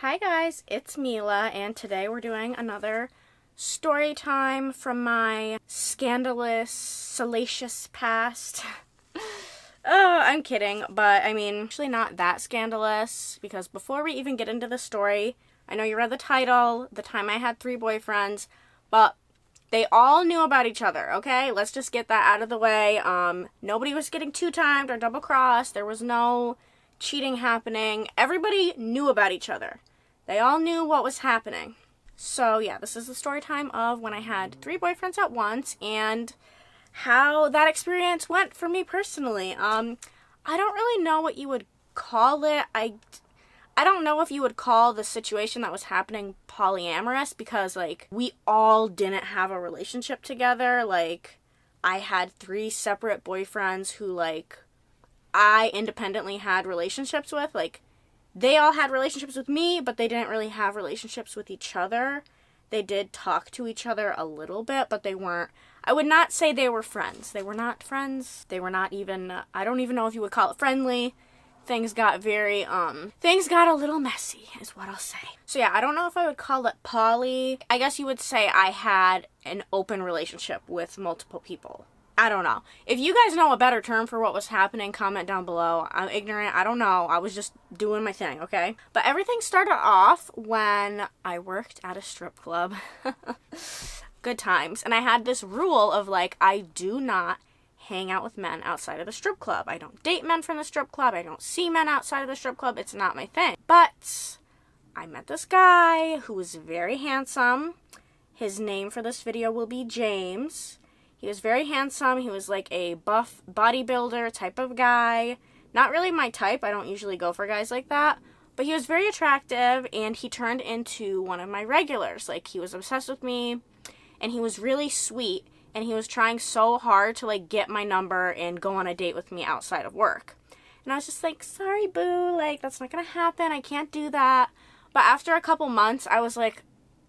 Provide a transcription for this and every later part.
Hi guys, it's Mila, and today we're doing another story time from my scandalous, salacious past. Oh, I'm kidding, but I mean, actually not that scandalous, because before we even get into the story, I know you read the title, The Time I Had 3 Boyfriends, but they all knew about each other, okay? Let's just get that out of the way. Nobody was getting two-timed or double-crossed. There was no cheating happening. Everybody knew about each other. They all knew what was happening. So yeah, this is the story time of when I had 3 boyfriends at once and how that experience went for me personally. I don't really know what you would call it. I don't know if you would call the situation that was happening polyamorous, because like we all didn't have a relationship together. Like I had 3 separate boyfriends who like I independently had relationships with. Like they all had relationships with me, but they didn't really have relationships with each other. They did talk to each other a little bit, but they weren't, I would not say they were friends. They were not friends. They were not even, I don't even know if you would call it friendly. Things got things got a little messy, is what I'll say. So yeah, I don't know if I would call it poly. I guess you would say I had an open relationship with multiple people. I don't know. If you guys know a better term for what was happening, comment down below. I'm ignorant. I don't know. I was just doing my thing, okay? But everything started off when I worked at a strip club. Good times. And I had this rule of like, I do not hang out with men outside of the strip club. I don't date men from the strip club. I don't see men outside of the strip club. It's not my thing. But I met this guy who was very handsome. His name for this video will be James. He was very handsome. He was like a buff bodybuilder type of guy. Not really my type. I don't usually go for guys like that. But he was very attractive, and he turned into one of my regulars. Like, he was obsessed with me, and he was really sweet, and he was trying so hard to, like, get my number and go on a date with me outside of work. And I was just like, sorry, boo. Like, that's not gonna happen. I can't do that. But after a couple months, I was like,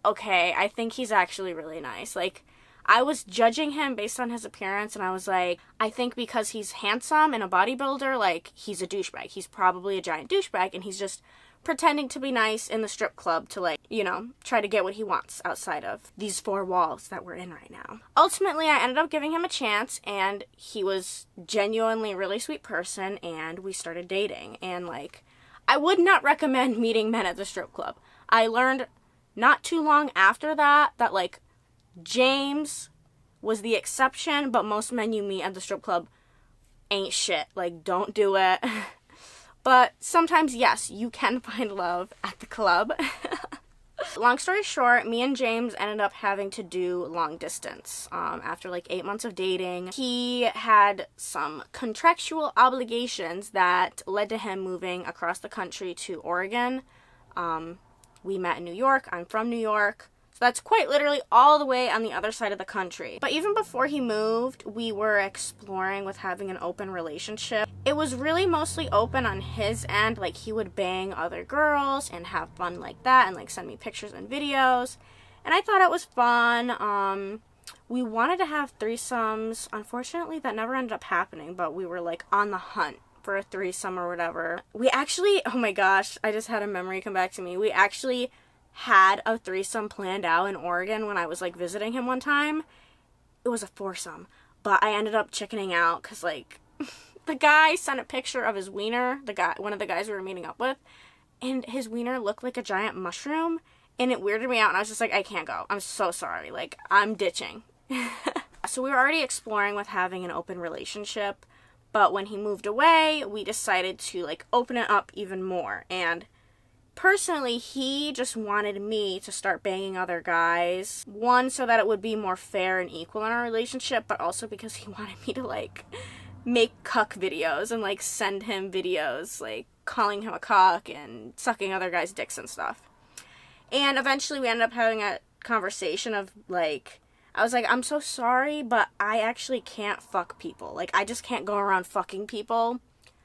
okay, I think he's actually really nice. Like, I was judging him based on his appearance, and I was like, I think because he's handsome and a bodybuilder, like, he's a douchebag. He's probably a giant douchebag, and he's just pretending to be nice in the strip club to, like, you know, try to get what he wants outside of these 4 walls that we're in right now. Ultimately, I ended up giving him a chance, and he was genuinely a really sweet person, and we started dating. And, like, I would not recommend meeting men at the strip club. I learned not too long after that, like, James was the exception, but most men you meet at the strip club ain't shit. Like, don't do it. But sometimes, yes, you can find love at the club. Long story short, me and James ended up having to do long distance. After like 8 months of dating, he had some contractual obligations that led to him moving across the country to Oregon. We met in New York. I'm from New York. So that's quite literally all the way on the other side of the country. But even before he moved, we were exploring with having an open relationship. It was really mostly open on his end. Like, he would bang other girls and have fun like that and like send me pictures and videos. And I thought it was fun. We wanted to have threesomes. Unfortunately, that never ended up happening, but we were like on the hunt for a threesome or whatever. We actually, oh my gosh, I just had a memory come back to me. We actually had a threesome planned out in Oregon when I was like visiting him one time. It was a foursome, but I ended up chickening out because like the guy sent a picture of his wiener, one of the guys we were meeting up with, and his wiener looked like a giant mushroom, and it weirded me out, and I was just like, I can't go. I'm so sorry. Like, I'm ditching. So we were already exploring with having an open relationship, but when he moved away, we decided to like open it up even more. And personally, he just wanted me to start banging other guys. One, so that it would be more fair and equal in our relationship, but also because he wanted me to, like, make cuck videos and, like, send him videos, like, calling him a cock and sucking other guys' dicks and stuff. And eventually we ended up having a conversation of, like, I was like, I'm so sorry, but I actually can't fuck people. Like, I just can't go around fucking people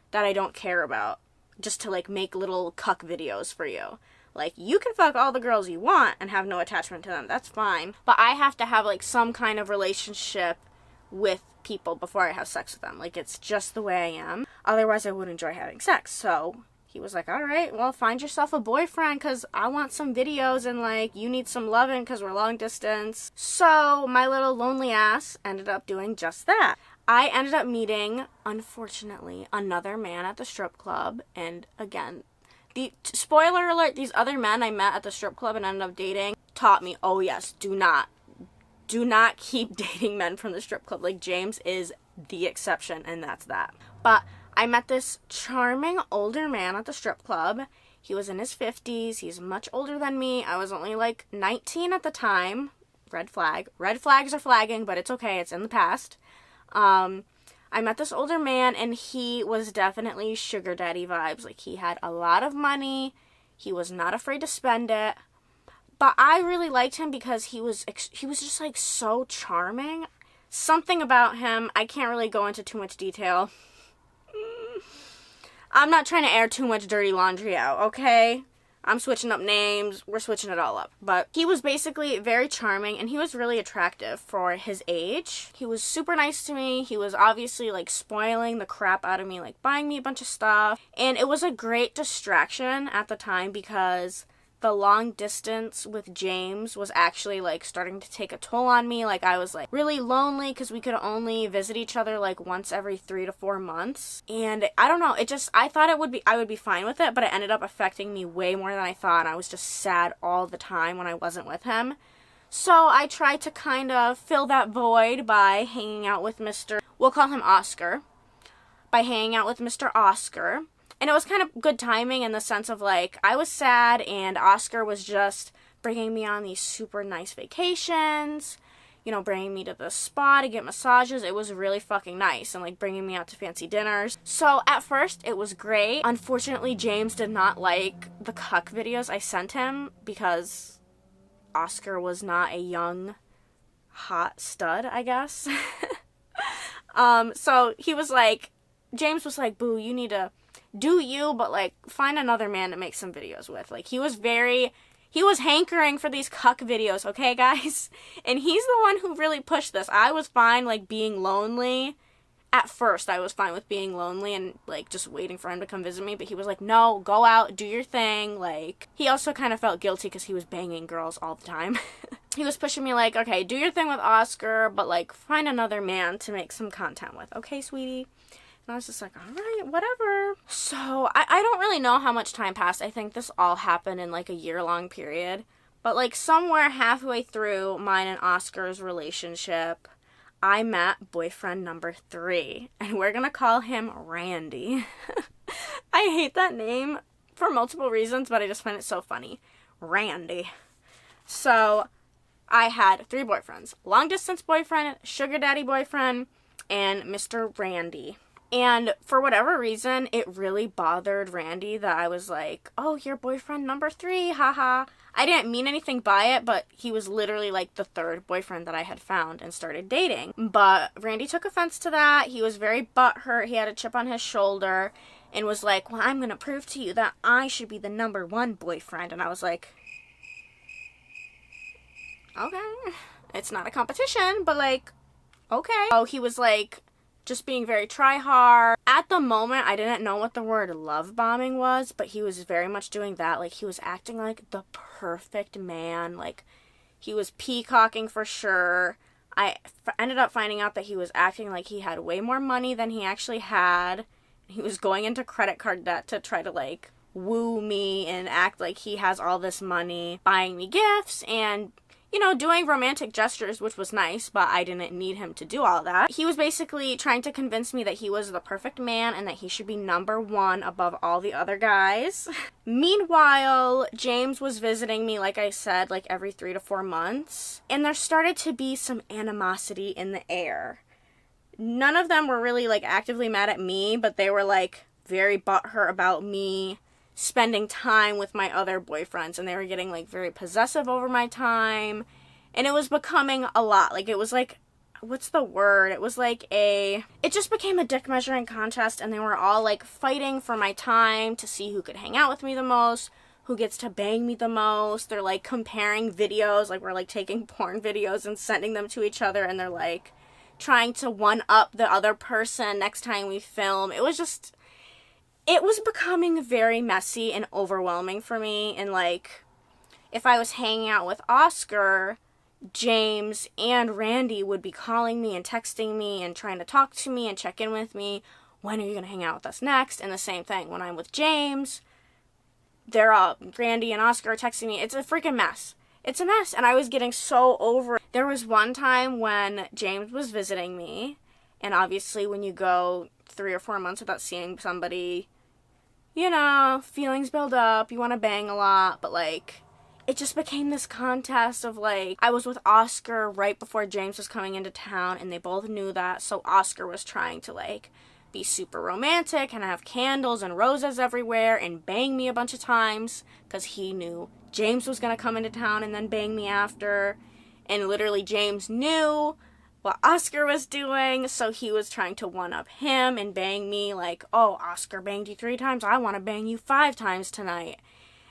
that I don't care about, just to, like, make little cuck videos for you. Like, you can fuck all the girls you want and have no attachment to them. That's fine. But I have to have, like, some kind of relationship with people before I have sex with them. Like, it's just the way I am. Otherwise, I wouldn't enjoy having sex. So, he was like, all right, well, find yourself a boyfriend because I want some videos and, like, you need some loving because we're long distance. So my little lonely ass ended up doing just that. I ended up meeting, unfortunately, another man at the strip club. And again, spoiler alert, these other men I met at the strip club and ended up dating taught me, oh yes, do not keep dating men from the strip club. Like, James is the exception, and that's that. But I met this charming older man at the strip club. He was in his 50s. He's much older than me. I was only like 19 at the time. Red flag. Red flags are flagging, but it's okay. It's in the past. I met this older man, and he was definitely sugar daddy vibes. Like, he had a lot of money. He was not afraid to spend it. But I really liked him because he was just like so charming. Something about him, I can't really go into too much detail. I'm not trying to air too much dirty laundry out, okay? I'm switching up names. We're switching it all up. But he was basically very charming, and he was really attractive for his age. He was super nice to me. He was obviously, like, spoiling the crap out of me, like, buying me a bunch of stuff. And it was a great distraction at the time because the long distance with James was actually, like, starting to take a toll on me. Like, I was, like, really lonely because we could only visit each other, like, once every 3 to 4 months. And I don't know, I thought I would be fine with it, but it ended up affecting me way more than I thought. And I was just sad all the time when I wasn't with him. So I tried to kind of fill that void by hanging out with we'll call him Oscar, by hanging out with Mr. Oscar. And it was kind of good timing in the sense of, like, I was sad and Oscar was just bringing me on these super nice vacations, you know, bringing me to the spa to get massages. It was really fucking nice, and, like, bringing me out to fancy dinners. So at first it was great. Unfortunately, James did not like the cuck videos I sent him because Oscar was not a young, hot stud, I guess. So he was like, James was like, boo, you need to do you, but, like, find another man to make some videos with. Like, he was hankering for these cuck videos, okay, guys? And he's the one who really pushed this. I was fine, like, being lonely. At first, I was fine with being lonely and, like, just waiting for him to come visit me, but he was like, no, go out, do your thing. Like, he also kind of felt guilty because he was banging girls all the time. He was pushing me, like, okay, do your thing with Oscar, but, like, find another man to make some content with. Okay, sweetie? And I was just like, all right, whatever. So I don't really know how much time passed. I think this all happened in, like, a year-long period. But, like, somewhere halfway through mine and Oscar's relationship, I met boyfriend number 3. And we're going to call him Randy. I hate that name for multiple reasons, but I just find it so funny. Randy. So I had 3 boyfriends. Long-distance boyfriend, sugar daddy boyfriend, and Mr. Randy. And for whatever reason, it really bothered Randy that I was like, oh, you're boyfriend number 3, haha. I didn't mean anything by it, but he was literally like the 3rd boyfriend that I had found and started dating. But Randy took offense to that. He was very butthurt. He had a chip on his shoulder and was like, well, I'm going to prove to you that I should be the number 1 boyfriend. And I was like, okay, it's not a competition, but, like, okay. Oh, he was like, just being very try-hard. At the moment, I didn't know what the word love bombing was, but he was very much doing that. Like, he was acting like the perfect man. Like, he was peacocking for sure. I ended up finding out that he was acting like he had way more money than he actually had. He was going into credit card debt to try to, like, woo me and act like he has all this money, buying me gifts and, you know, doing romantic gestures, which was nice, but I didn't need him to do all that. He was basically trying to convince me that he was the perfect man and that he should be number 1 above all the other guys. Meanwhile, James was visiting me, like I said, like every 3 to 4 months, and there started to be some animosity in the air. None of them were really, like, actively mad at me, but they were, like, very butthurt about me spending time with my other boyfriends, and they were getting, like, very possessive over my time, and it was becoming a lot. Like, it was like, what's the word? It was like it just became a dick measuring contest, and they were all, like, fighting for my time to see who could hang out with me the most, who gets to bang me the most. They're, like, comparing videos, like, we're, like, taking porn videos and sending them to each other, and they're, like, trying to one-up the other person next time we film. It was just, it was becoming very messy and overwhelming for me. And like, if I was hanging out with Oscar, James and Randy would be calling me and texting me and trying to talk to me and check in with me. When are you going to hang out with us next? And the same thing. When I'm with James, they're all, Randy and Oscar are texting me. It's a freaking mess. It's a mess. And I was getting so over it. There was one time when James was visiting me. And obviously when you go 3 or 4 months without seeing somebody, you know, feelings build up. You want to bang a lot. But like, it just became this contest of like, I was with Oscar right before James was coming into town. And they both knew that. So Oscar was trying to like be super romantic and have candles and roses everywhere and bang me a bunch of times because he knew James was going to come into town and then bang me after. And literally James knew what Oscar was doing, so he was trying to one-up him and bang me like, oh, Oscar banged you 3 times, I want to bang you 5 times tonight.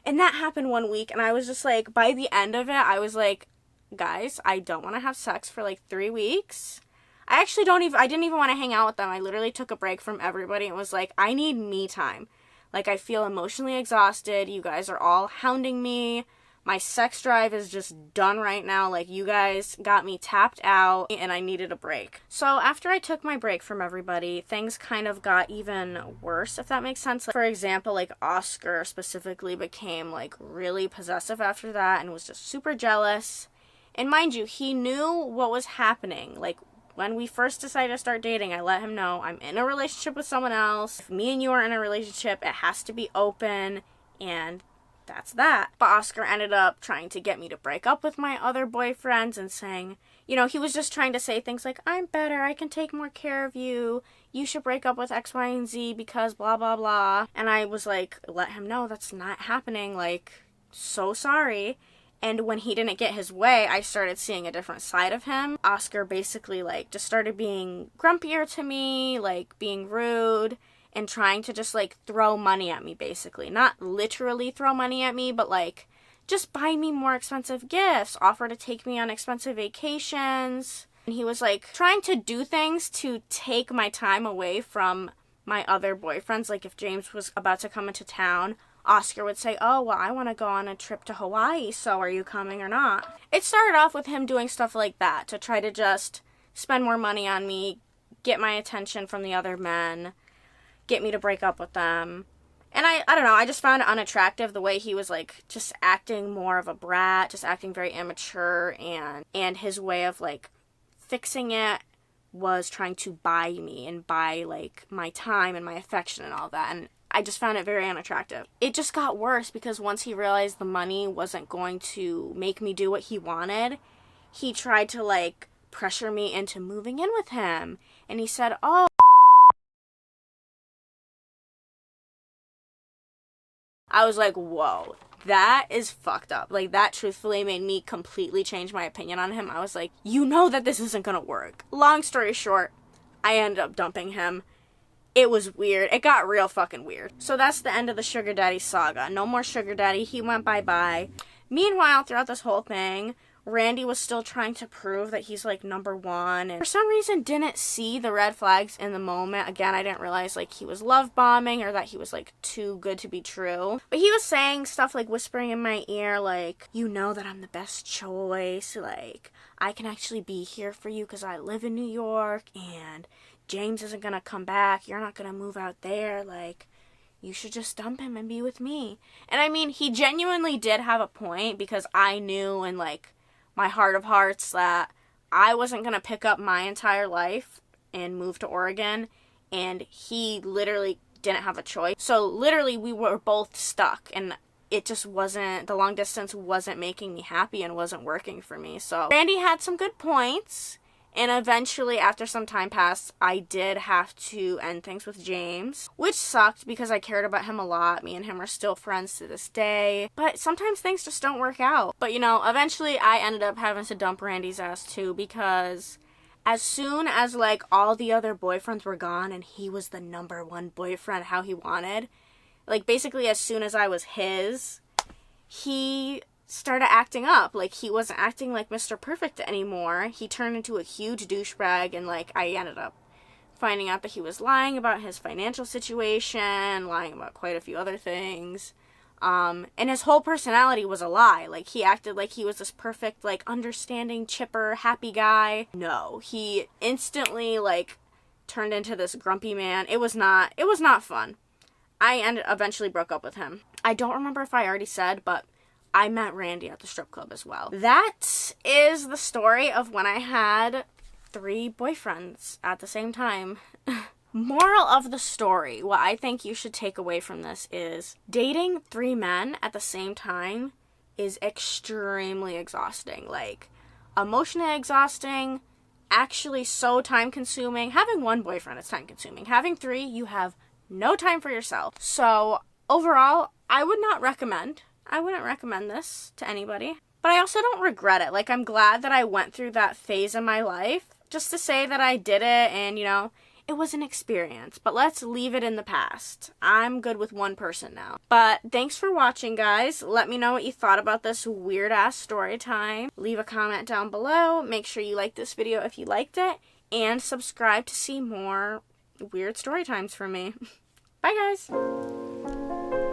And that happened one week, and I was just like, by the end of it, I was like, guys, I don't want to have sex for like 3 weeks. I didn't even want to hang out with them. I literally took a break from everybody and was like, I need me time. Like, I feel emotionally exhausted. You guys are all hounding me. My sex drive is just done right now. Like, you guys got me tapped out and I needed a break. So after I took my break from everybody, things kind of got even worse, if that makes sense. Like, for example, like Oscar specifically became like really possessive after that and was just super jealous. And mind you, he knew what was happening. Like, when we first decided to start dating, I let him know I'm in a relationship with someone else. If me and you are in a relationship, it has to be open, and that's that. But Oscar ended up trying to get me to break up with my other boyfriends and saying, you know, he was just trying to say things like, I'm better, I can take more care of you, you should break up with X, Y, and Z because blah, blah, blah. And I was like, let him know that's not happening, like, so sorry. And when he didn't get his way, I started seeing a different side of him. Oscar basically, like, just started being grumpier to me, like, being rude, and trying to just, like, throw money at me, basically. Not literally throw money at me, but, like, just buy me more expensive gifts, offer to take me on expensive vacations. And he was, like, trying to do things to take my time away from my other boyfriends. Like, if James was about to come into town, Oscar would say, oh, well, I want to go on a trip to Hawaii, so are you coming or not? It started off with him doing stuff like that to try to just spend more money on me, get my attention from the other men, get me to break up with them. And I don't know, I just found it unattractive the way he was, like, just acting more of a brat, just acting very immature, and his way of, like, fixing it was trying to buy me and buy, like, my time and my affection and all that, and I just found it very unattractive. It just got worse because once he realized the money wasn't going to make me do what he wanted, he tried to, like, pressure me into moving in with him. And he said, oh, I was like, whoa, that is fucked up. Like, that truthfully made me completely change my opinion on him. I was like, you know that this isn't gonna work. Long story short, I ended up dumping him. It was weird. It got real fucking weird. So that's the end of the sugar daddy saga. No more sugar daddy. He went bye-bye. Meanwhile, throughout this whole thing, Randy was still trying to prove that he's, like, number one. And for some reason, didn't see the red flags in the moment. Again, I didn't realize, like, he was love bombing or that he was, like, too good to be true. But he was saying stuff, like, whispering in my ear, like, you know that I'm the best choice. Like, I can actually be here for you because I live in New York and James isn't gonna come back, you're not gonna move out there, like, you should just dump him and be with me. And I mean, he genuinely did have a point because I knew in, like, my heart of hearts that I wasn't gonna pick up my entire life and move to Oregon, and he literally didn't have a choice. So literally we were both stuck, and it just wasn't, the long distance wasn't making me happy and wasn't working for me. So Randy had some good points. And eventually, after some time passed, I did have to end things with James, which sucked because I cared about him a lot. Me and him are still friends to this day. But sometimes things just don't work out. But, you know, eventually I ended up having to dump Randy's ass too because as soon as, like, all the other boyfriends were gone and he was the number one boyfriend how he wanted, like, basically as soon as I was his, he started acting up. Like, he wasn't acting like Mr. Perfect anymore. He turned into a huge douchebag, and, like, I ended up finding out that he was lying about his financial situation, lying about quite a few other things. And his whole personality was a lie. Like, he acted like he was this perfect, like, understanding, chipper, happy guy. No, he instantly, like, turned into this grumpy man. It was not fun. I eventually broke up with him. I don't remember if I already said, but I met Randy at the strip club as well. That is the story of when I had 3 boyfriends at the same time. Moral of the story, what I think you should take away from this is dating 3 men at the same time is extremely exhausting. Like, emotionally exhausting, actually so time consuming. Having 1 boyfriend is time consuming. Having 3, you have no time for yourself. So overall, I wouldn't recommend this to anybody. But I also don't regret it. Like, I'm glad that I went through that phase in my life just to say that I did it and, you know, it was an experience. But let's leave it in the past. I'm good with 1 person now. But thanks for watching, guys. Let me know what you thought about this weird-ass story time. Leave a comment down below. Make sure you like this video if you liked it. And subscribe to see more weird story times from me. Bye, guys.